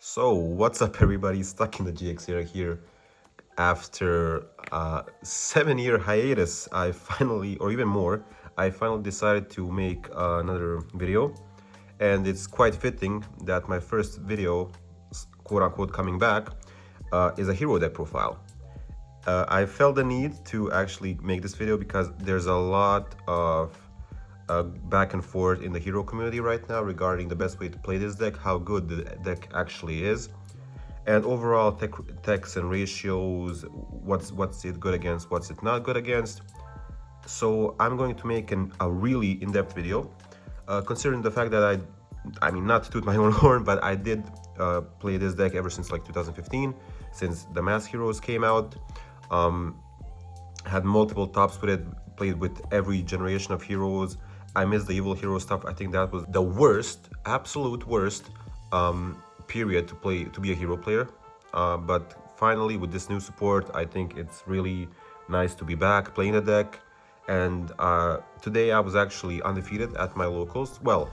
So, what's up, everybody? Stuck in the GX era here. After a 7 year hiatus, I finally, or even more, I finally decided to make another video. And it's quite fitting that my first video, quote unquote, coming back, is a hero deck profile. I felt the need to actually make this video because there's a lot of back and forth in the hero community right now regarding the best way to play this deck, how good the deck actually is, and overall techs and ratios, what's it good against, what's it not good against. So I'm going to make a really in-depth video, considering the fact that I mean, not to toot my own horn, but I did play this deck ever since like 2015, since the Mass Heroes came out. Had multiple tops with it, played with every generation of heroes. I missed the evil hero stuff. I think that was the worst, absolute worst period to be a hero player. But finally, with this new support, I think it's really nice to be back playing the deck. And today I was actually undefeated at my locals. Well,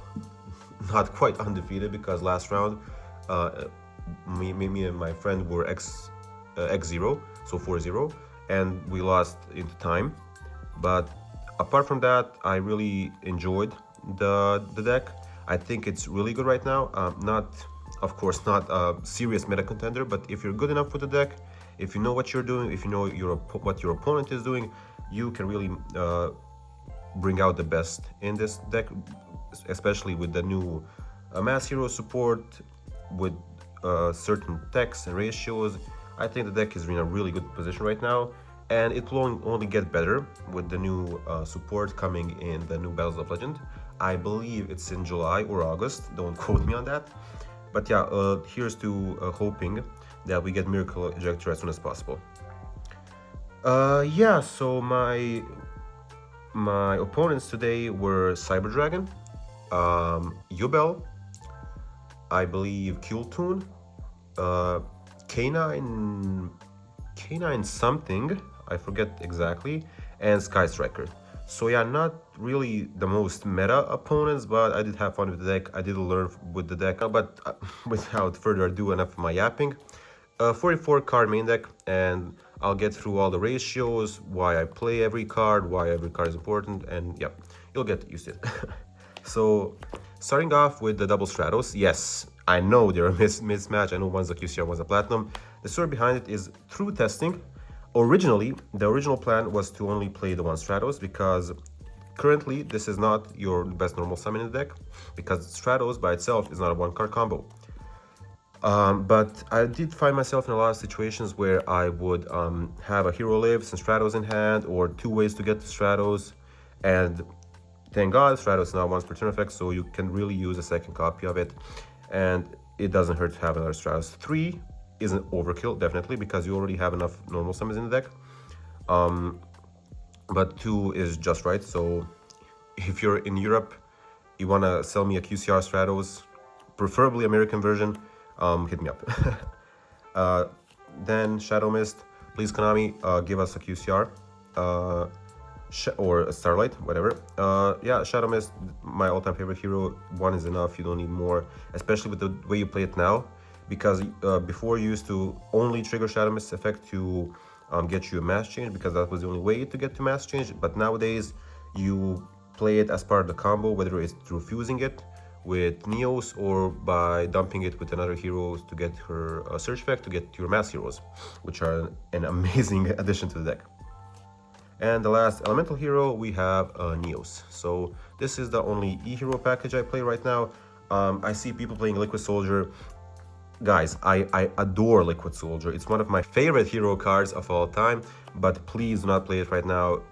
not quite undefeated because last round me and my friend were X0, so 4-0, and we lost into time. But apart from that, I really enjoyed the deck. I think it's really good right now. Not, of course, not a serious meta contender, but if you're good enough with the deck, if you know what you're doing, if you know what your opponent is doing, you can really bring out the best in this deck, especially with the new Mass Hero support, with certain techs and ratios. I think the deck is in a really good position right now, and it will only get better with the new support coming in the new Battles of Legend. I believe it's in July or August, don't quote me on that. But yeah, here's to hoping that we get Miracle Ejector as soon as possible. Yeah, so my opponents today were Cyber Dragon, Yubel, I believe Kultun, K9 something, I forget exactly, and Sky Striker. So yeah, not really the most meta opponents, but I did have fun with the deck. I did learn with the deck, but without further ado, enough of my yapping. 44 card main deck, and I'll get through all the ratios, why I play every card, why every card is important, and yeah, you'll get used to it. So, starting off with the double Stratos, yes, I know they're a mismatch. I know one's a QCR, one's a Platinum. The story behind it is through testing. Originally, the original plan was to only play the one Stratos because currently this is not your best normal summon in the deck, because Stratos by itself is not a one-card combo. But I did find myself in a lot of situations where I would have a hero lives and Stratos in hand, or two ways to get to Stratos, and thank God Stratos is now once per turn effect, so you can really use a second copy of it, and it doesn't hurt to have another Stratos. 3 isn't overkill, definitely, because you already have enough normal summons in the deck. But 2 is just right, so if you're in Europe, you want to sell me a QCR Stratos, preferably American version, hit me up. Then Shadow Mist, please Konami, give us a QCR. Or a Starlight, whatever. Yeah, Shadow Mist, my all-time favorite hero. 1 is enough, you don't need more, especially with the way you play it now, because before you used to only trigger Shadow Mist effect to get you a mass change, because that was the only way to get to mass change. But nowadays you play it as part of the combo, whether it's through fusing it with Neos or by dumping it with another hero to get her search effect to get your mass heroes, which are an amazing addition to the deck. And the last elemental hero, we have Neos. So this is the only E-hero package I play right now. I see people playing Liquid Soldier. Guys, I adore Liquid Soldier. It's one of my favorite hero cards of all time, but please do not play it right now.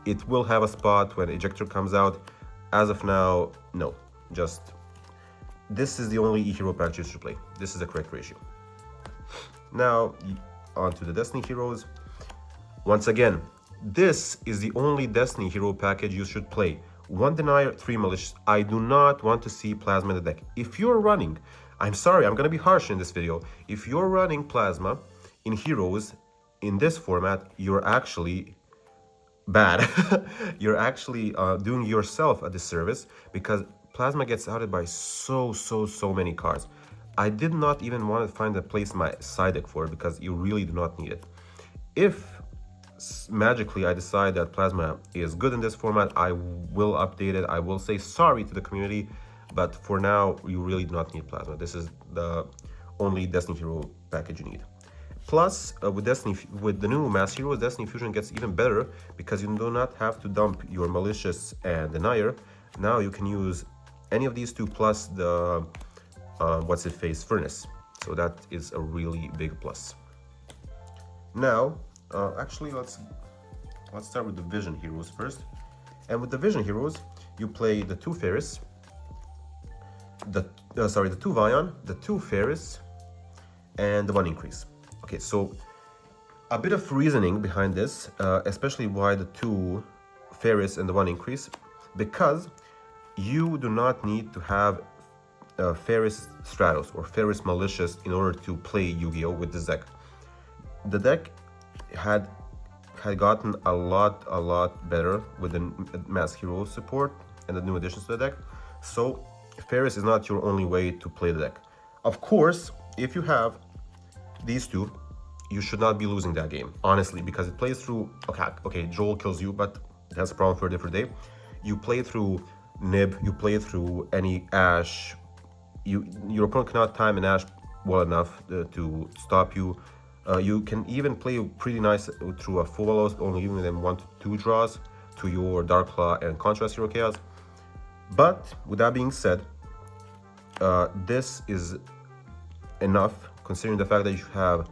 It will have a spot when Ejector comes out. As of now, no. Just, this is the only E-hero package you should play. This is the correct ratio. Now, on to the Destiny heroes. Once again, this is the only Destiny hero package you should play. 1 Denier, 3 Malicious. I do not want to see Plasma in the deck. If you're running, I'm sorry, I'm going to be harsh in this video. If you're running Plasma in heroes in this format, you're actually bad. You're actually doing yourself a disservice, because Plasma gets outed by so many cards. I did not even want to find a place in my side deck for it because you really do not need it. If magically I decide that Plasma is good in this format, I will update it. I will say sorry to the community, but for now, you really do not need Plasma. This is the only Destiny Hero package you need. Plus, with the new Mass Heroes, Destiny Fusion gets even better because you do not have to dump your Malicious and Denier. Now you can use any of these two plus the Furnace. So that is a really big plus. Now, actually, let's start with the Vision Heroes first. And with the Vision Heroes, you play the 2 Ferris, the 2 Vion, the 2 Ferris, and the 1 Increase. Okay, so a bit of reasoning behind this, especially why the 2 Ferris and the 1 Increase, because you do not need to have Ferris Stratos or Ferris Malicious in order to play Yu-Gi-Oh! With this deck. The deck had gotten a lot better with the Mass Hero support and the new additions to the deck. So Ferris is not your only way to play the deck. Of course, if you have these two, you should not be losing that game, honestly, because it plays through, okay, Joel kills you, but that's a problem for a different day. You play through Nib, you play through any Ash, your opponent cannot time an Ash well enough to stop you. You can even play pretty nice through a full Velos, only giving them 1 to 2 draws to your Dark Claw and Contrast Hero Chaos. But with that being said, this is enough considering the fact that you have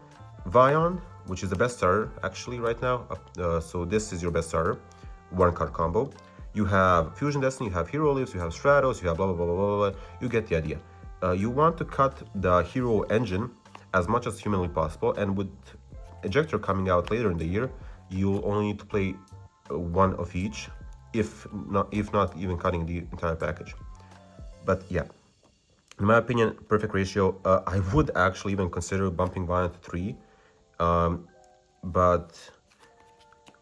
Vion, which is the best starter actually right now. So this is your best starter, 1-card combo. You have Fusion Destiny, you have Hero Leaves, you have Stratos, you have blah blah blah blah blah. You get the idea. You want to cut the hero engine as much as humanly possible, and with Ejector coming out later in the year, you'll only need to play 1 of each, if not even cutting the entire package. But yeah, in my opinion, perfect ratio. I would actually even consider bumping Vion to 3, but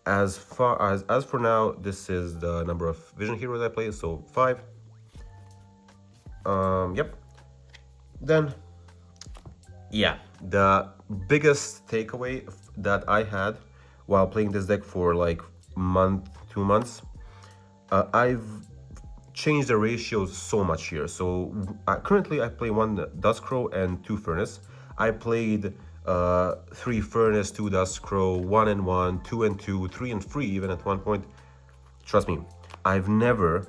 as for now, this is the number of Vision Heroes I play, so 5. Yep. Then, yeah, the biggest takeaway that I had while playing this deck for like 2 months, I've changed the ratios so much here. So currently I play 1 Duskcrow and 2 Furnace. I played 3 Furnace, 2 Duskcrow, 1 and 1, 2 and 2, 3 and 3 even at one point. Trust me, I've never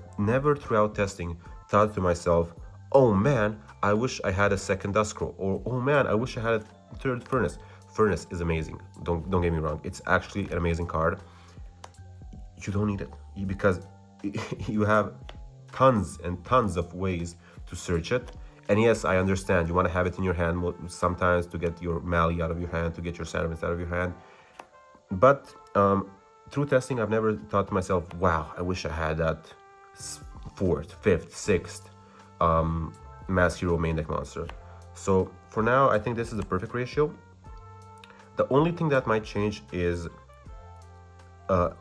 throughout testing thought to myself, oh man, I wish I had a 2nd Duskcrow, or oh man, I wish I had a 3rd Furnace. Furnace is amazing. Don't get me wrong. It's actually an amazing card. You don't need it because you have tons and tons of ways to search it. And yes, I understand you want to have it in your hand sometimes to get your Mali out of your hand, to get your Saturnis out of your hand. But through testing, I've never thought to myself, wow, I wish I had that 4th, 5th, 6th Mass Hero main deck monster. So for now, I think this is the perfect ratio. The only thing that might change is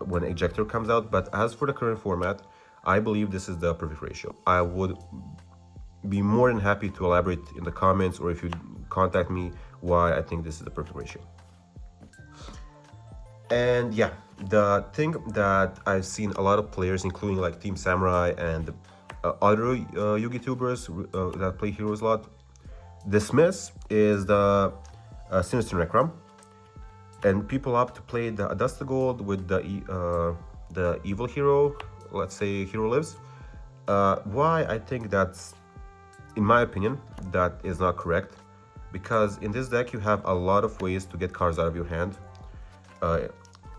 when Ejector comes out, but as for the current format, I believe this is the perfect ratio. I would be more than happy to elaborate in the comments, or if you contact me, why I think this is the perfect ratio. And yeah, the thing that I've seen a lot of players, including like Team Samurai and other Yu-Gi tubers that play heroes a lot, dismiss is the Sinister Necrom. And people opt to play the Adusta Gold with the evil hero, let's say Hero Lives. Why I think that's, in my opinion, that is not correct. Because in this deck you have a lot of ways to get cards out of your hand.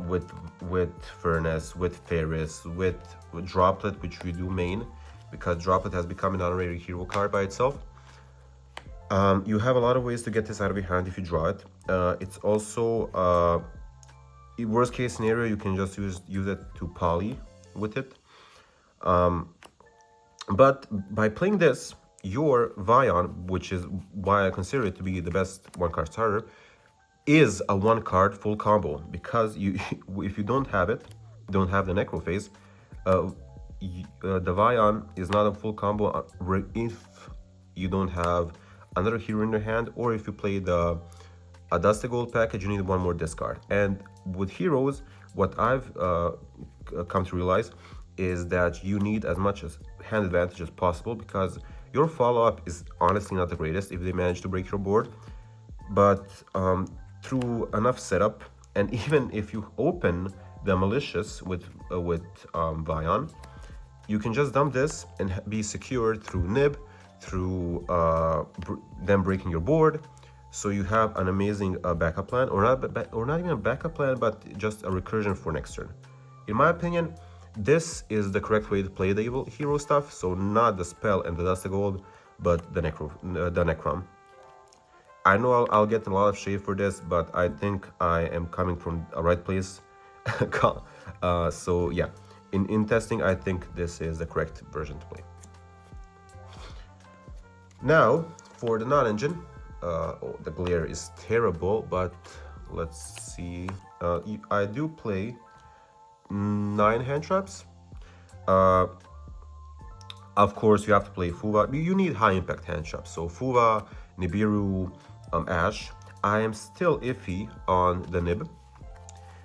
With Furnace, with Ferris, with Droplet, which we do main, because Droplet has become an honorary hero card by itself. You have a lot of ways to get this out of your hand if you draw it. It's also, worst case scenario, you can just use it to poly with it. But by playing this, your Vion, which is why I consider it to be the best 1-card starter, is a 1-card full combo, because if you don't have it, don't have the Necro phase, the Vion is not a full combo if you don't have another hero in your hand, or if you play the a Dusty Gold package, you need one more discard. And with heroes, what I've come to realize is that you need as much as hand advantage as possible, because your follow-up is honestly not the greatest if they manage to break your board. But through enough setup, and even if you open the malicious with Vion, you can just dump this and be secured through nib, through them breaking your board. So you have an amazing backup plan, or not even a backup plan, but just a recursion for next turn. In my opinion, this is the correct way to play the evil hero stuff. So not the spell and the Dusty Gold, but the Necrom. I know I'll get a lot of shade for this, but I think I am coming from a right place. So yeah, in testing, I think this is the correct version to play. Now, for the non-engine, the glare is terrible, but let's see. I do play 9 hand traps. Of course, you have to play Fuva. You need high impact hand traps. So Fuva, Nibiru, Ash. I am still iffy on the Nib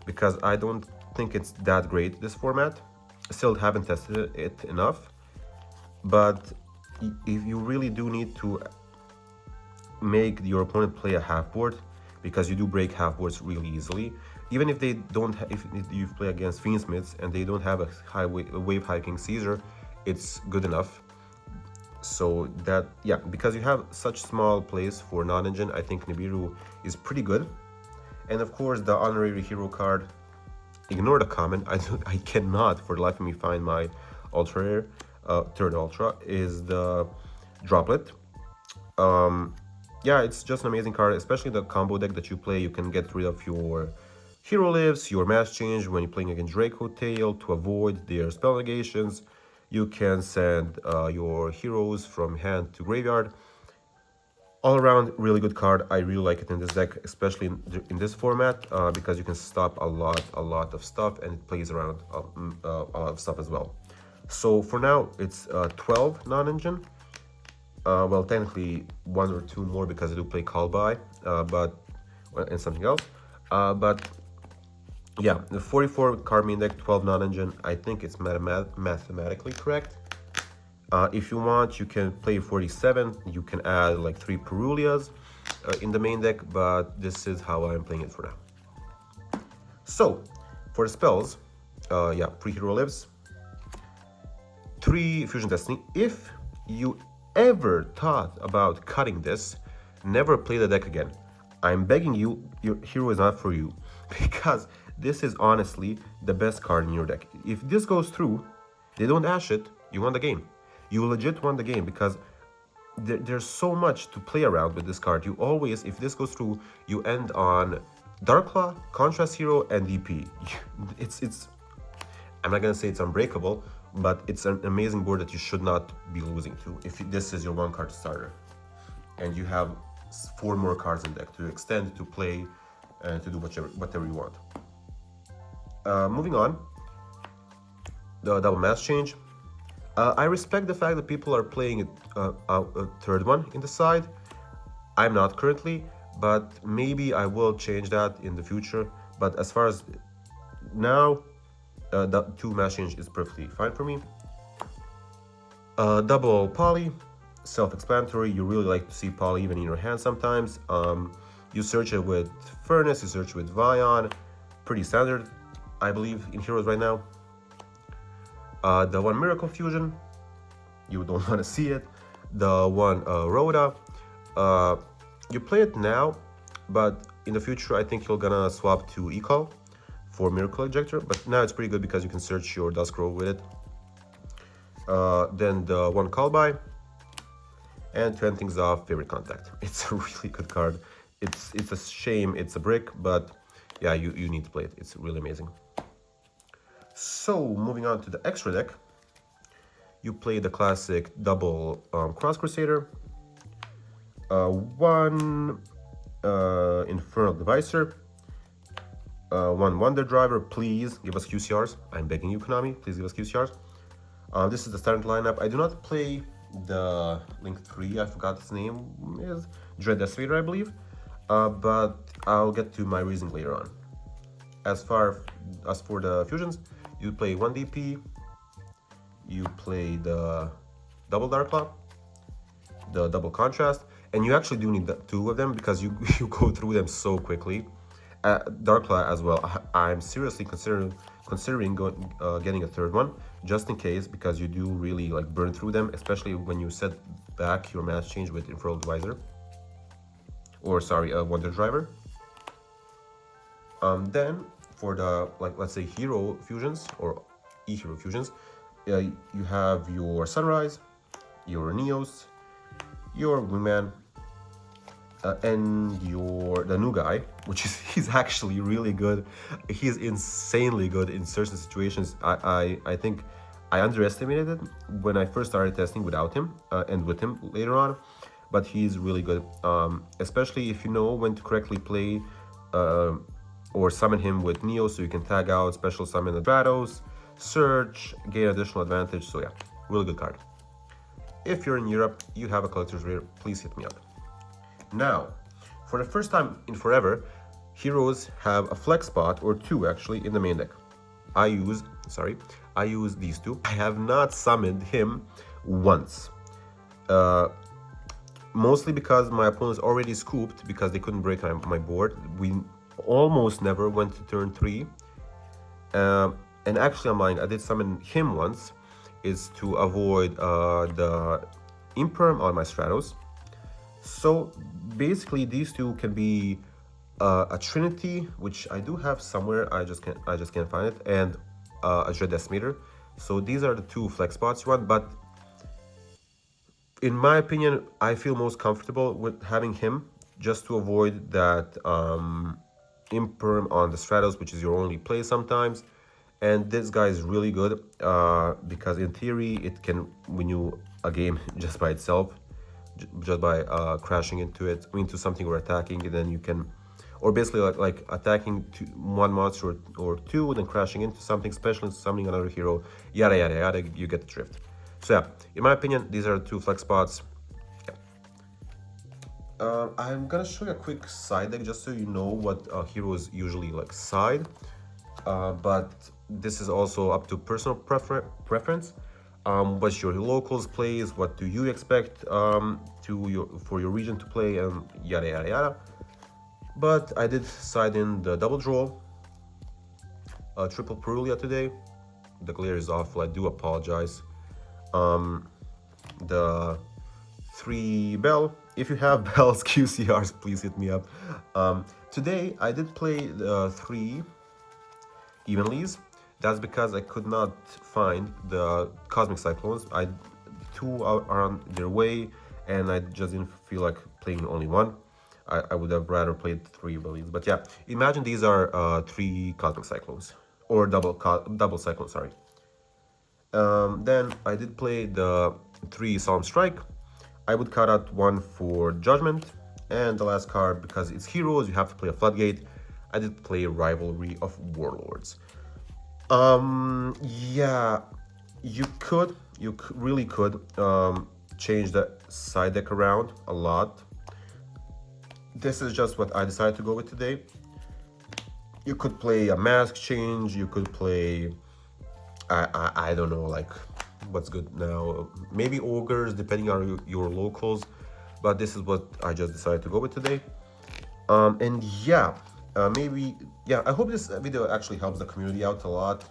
because I don't think it's that great, this format. Still haven't tested it enough. But if you really do need to make your opponent play a half board, because you do break half boards really easily, even if they don't if you play against Fiendsmiths and they don't have a high wave hiking Caesar, it's good enough. So that, yeah, because you have such small plays for non-engine, I think Nibiru is pretty good. And of course, the honorary hero card, ignore the comment, I cannot for the life of me find my ultra rare, third ultra, is the Droplet. Yeah, it's just an amazing card, especially the combo deck that you play. You can get rid of your hero lives, your mass change when you're playing against Draco Tail to avoid their spell negations. You can send your heroes from hand to graveyard. All around, really good card. I really like it in this deck, especially in this format, because you can stop a lot of stuff, and it plays around a lot of stuff as well. So for now, it's 12 non-engine. Well, technically 1 or 2 more because I do play Call By, and something else. But yeah, the 44 card main deck, 12 non-engine. I think it's mathematically correct. If you want, you can play 47. You can add like 3 Perulias in the main deck, but this is how I'm playing it for now. So for the spells, yeah, 3 hero lives, 3 fusion destiny. If you ever thought about cutting this, never play the deck again. I'm begging you, your hero is not for you, because this is honestly the best card in your deck. If this goes through, they don't ash it, you won the game. You legit won the game, because there's so much to play around with this card. You always, if this goes through, you end on Darklaw, Contrast Hero, and DP. It's I'm not gonna say it's unbreakable, but it's an amazing board that you should not be losing to if this is your 1 card starter. And you have 4 more cards in deck to extend, to play, and to do whatever you want. Moving on, the double mass change. I respect the fact that people are playing a third one in the side. I'm not currently, but maybe I will change that in the future. But as far as now, the 2 mass change is perfectly fine for me. Double poly, self-explanatory. You really like to see poly even in your hand sometimes. You search it with Furnace, you search with Vion. Pretty standard, I believe, in heroes right now. The 1 Miracle Fusion, you don't want to see it. The 1 Rhoda, you play it now, but in the future I think you're gonna swap to Ecall for Miracle Ejector, but now it's pretty good because you can search your Duskrow with it. Then the 1 Call By, and to end things off, Favorite Contact. It's a really good card. It's a shame it's a brick, but yeah, you need to play it. It's really amazing. So moving on to the extra deck, you play the classic double Cross Crusader, 1 Infernal Devicer, 1 Wonder Driver. Please give us QCRs. I'm begging you, Konami, please give us QCRs. This is the standard lineup. I do not play the Link 3, I forgot his name, is Dread Decimator, I believe. But I'll get to my reasoning later on. As for the fusions, you play 1 DP, you play the double Dark Claw, the double Contrast, and you actually do need two of them because you go through them so quickly. Dark Claw as well. I'm seriously considering getting a third one just in case, because you do really like burn through them, especially when you set back your mass change with Infernal Advisor, or sorry, Wonder Driver. Then for the, like, let's say hero fusions or e-hero fusions, you have your Sunrise, your Neos, your Wingman, and the new guy, which is, he's actually really good. He's insanely good in certain situations. I think I underestimated it when I first started testing without him, and with him later on, but he's really good, especially if you know when to correctly play or summon him with Neo, so you can tag out, special summon the Stratos, search, gain additional advantage. So yeah, really good card. If you're in Europe, you have a collector's rare, please hit me up. Now, for the first time in forever, heroes have a flex spot, or two actually, in the main deck. I use these two. I have not summoned him once. Mostly because my opponents already scooped because they couldn't break my board. We almost never went to turn 3. And actually, I'm lying, I did summon him once. Is to avoid the Imperm on my Stratos. So basically, these two can be a Trinity, which I do have somewhere. I just can't find it, and a Dread Decimator. So these are the two flex spots you want. But in my opinion, I feel most comfortable with having him, just to avoid that Imperm on the Stratos, which is your only play sometimes. And this guy is really good because in theory it can win you a game just by itself, just by crashing into something or attacking, and then you can, or basically like attacking one monster or two, then crashing into something, special into summoning another hero, yada yada yada. You get the drift. So yeah, in my opinion, these are the two flex spots. Yeah. I'm gonna show you a quick side deck just so you know what heroes usually like side, but this is also up to personal preference. What's your locals plays? What do you expect for your region to play, and yada yada yada. But I did side in the double draw, triple Perulia today. The glare is awful. I do apologize. The 3 Bell. If you have Bells QCRs, please hit me up. Today I did play the 3 Evenlies. That's because I could not find the Cosmic Cyclones. Two are on their way, and I just didn't feel like playing only one. I would have rather played 3 Evenlies. But yeah, imagine these are 3 Cosmic Cyclones, or double Cyclones, sorry. Then I did play the 3 Solemn Strike. I would cut out 1 for Judgment, and the last card, because it's heroes, you have to play a Floodgate. I did play Rivalry of Warlords. Yeah, you really could change the side deck around a lot. This is just what I decided to go with today. You could play a mask change, you could play I don't know, like what's good now, maybe ogres depending on your locals, but this is what I just decided to go with today. And yeah, maybe, yeah, I hope this video actually helps the community out a lot.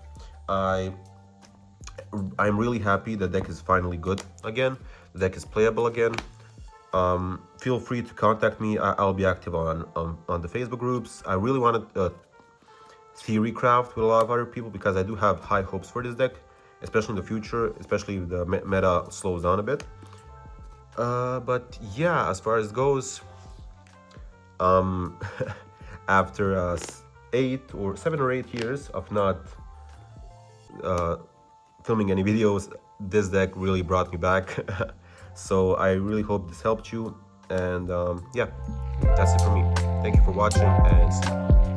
I'm really happy the deck is finally good again. The deck is playable again. Feel free to contact me. I'll be active on the Facebook groups. I really wanted theory craft with a lot of other people because I do have high hopes for this deck, especially in the future, especially if the meta slows down a bit. But yeah, as far as it goes, after 7 or 8 years of not filming any videos, this deck really brought me back. So I really hope this helped you, and yeah, that's it for me. Thank you for watching, and see you.